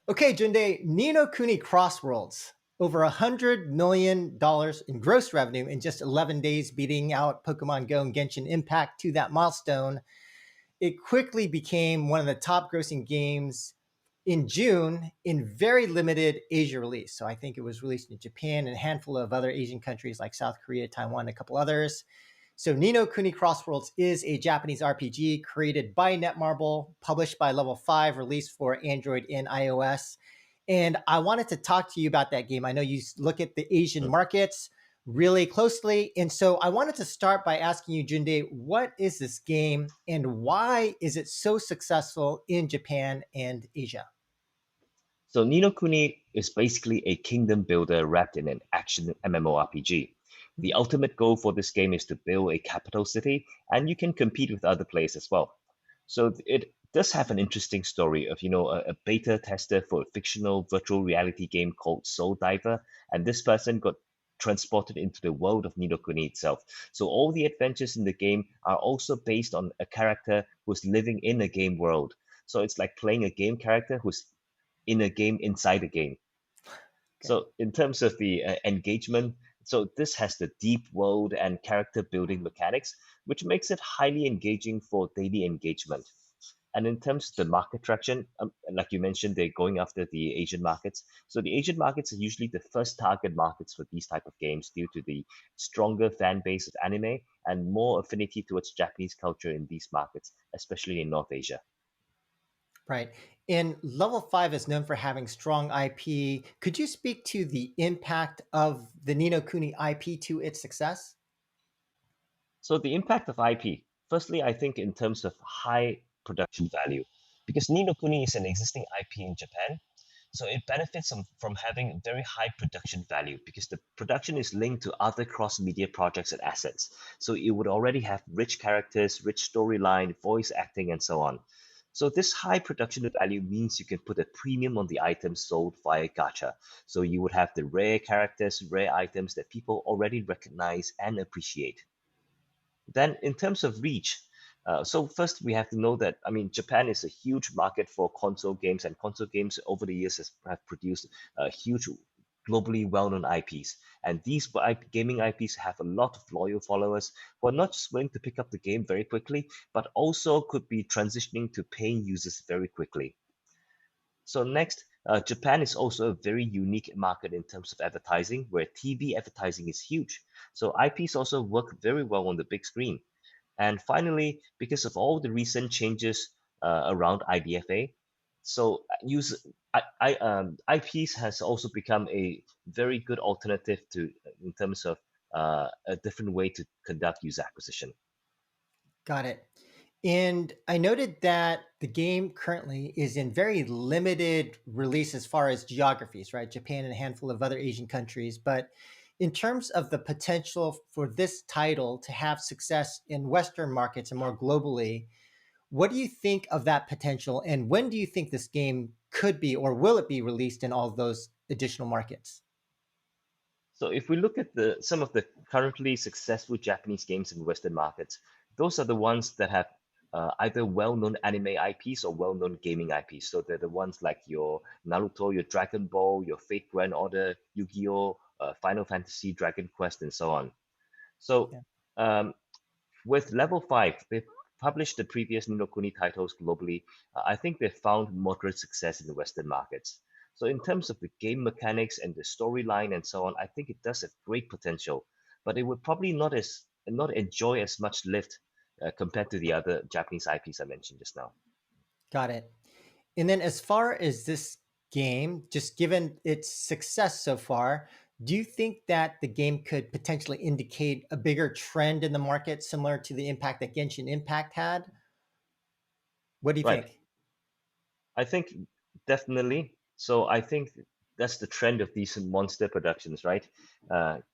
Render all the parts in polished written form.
Okay, Junde, Ni No Kuni Crossworlds. Over $100 million in gross revenue in just 11 days, beating out Pokemon Go and Genshin Impact to that milestone. It quickly became one of the top grossing games in June in very limited Asia release. So I think it was released in Japan and a handful of other Asian countries like South Korea, Taiwan, and a couple others. So Ni No Kuni Crossworlds is a Japanese RPG created by Netmarble, published by Level 5, released for Android and iOS. And I wanted to talk to you about that game. I know you look at the Asian Mm. markets really closely. And so I wanted to start by asking you, Junde, what is this game and why is it so successful in Japan and Asia? So Ni no Kuni is basically a kingdom builder wrapped in an action MMORPG. The ultimate goal for this game is to build a capital city, and you can compete with other players as well. So it does have an interesting story of, a beta tester for a fictional virtual reality game called Soul Diver, and this person got transported into the world of Ni no Kuni itself. So all the adventures in the game are also based on a character who's living in a game world. So it's like playing a game character who's in a game inside a game. Okay. So in terms of the engagement, so this has the deep world and character building mechanics, which makes it highly engaging for daily engagement. And in terms of the market traction, like you mentioned, they're going after the Asian markets. So the Asian markets are usually the first target markets for these type of games due to the stronger fan base of anime and more affinity towards Japanese culture in these markets, especially in North Asia. Right. And Level 5 is known for having strong IP. Could you speak to the impact of the Ni No Kuni IP to its success? So the impact of IP, firstly, I think in terms of high production value, because Ni no Kuni is an existing IP in Japan, so it benefits from having very high production value because the production is linked to other cross-media projects and assets. So it would already have rich characters, rich storyline, voice acting, and so on. So this high production value means you can put a premium on the items sold via gacha. So you would have the rare characters, rare items that people already recognize and appreciate. Then, in terms of reach, so first we have to know that I mean Japan is a huge market for console games, and console games over the years have produced huge, globally well-known IPs. And these gaming IPs have a lot of loyal followers who are not just willing to pick up the game very quickly, but also could be transitioning to paying users very quickly. So next, Japan is also a very unique market in terms of advertising, where TV advertising is huge. So IPs also work very well on the big screen. And finally, because of all the recent changes around IDFA, so IPs has also become a very good alternative to in terms of a different way to conduct user acquisition. Got it. And I noted that the game currently is in very limited release as far as geographies, right? Japan and a handful of other Asian countries. But in terms of the potential for this title to have success in Western markets and more globally, what do you think of that potential? And when do you think this game could be or will it be released in all of those additional markets? So if we look at the some of the currently successful Japanese games in Western markets, those are the ones that have either well-known anime IPs or well-known gaming IPs. So they're the ones like your Naruto, your Dragon Ball, your Fate Grand Order, Yu-Gi-Oh, Final Fantasy, Dragon Quest, and so on. So Yeah. um, with Level 5, they've published the previous Ni no Kuni titles globally. I think they've found moderate success in the Western markets. So in terms of the game mechanics and the storyline and so on, I think it does have great potential, but it would probably not enjoy as much lift compared to the other Japanese IPs I mentioned just now. Got it. And then as far as this game, just given its success so far, do you think that the game could potentially indicate a bigger trend in the market similar to the impact that Genshin Impact had? What do you Right. think? I think definitely. So I think that's the trend of these monster productions, right?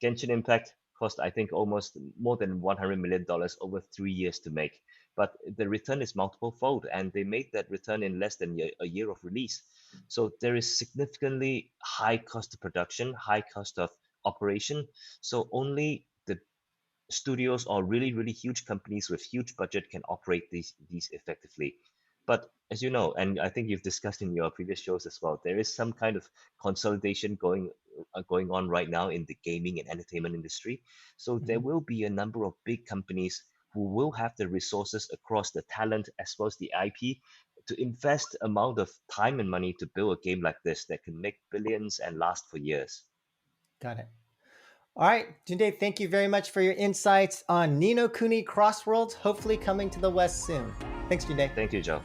Genshin Impact cost, I think, almost more than $100 million over 3 years to make, but the return is multiple fold, and they made that return in less than a year of release. So there is significantly high cost of production, high cost of operation. So only the studios or really, really huge companies with huge budget can operate these effectively. But as you know, and I think you've discussed in your previous shows as well, there is some kind of consolidation going on right now in the gaming and entertainment industry. So there Mhm. will be a number of big companies who will have the resources across the talent as well as the IP to invest amount of time and money to build a game like this that can make billions and last for years. Got it. All right, Junde, thank you very much for your insights on Ni No Kuni Crossworlds, hopefully coming to the West soon. Thanks, Junde. Thank you, Joe.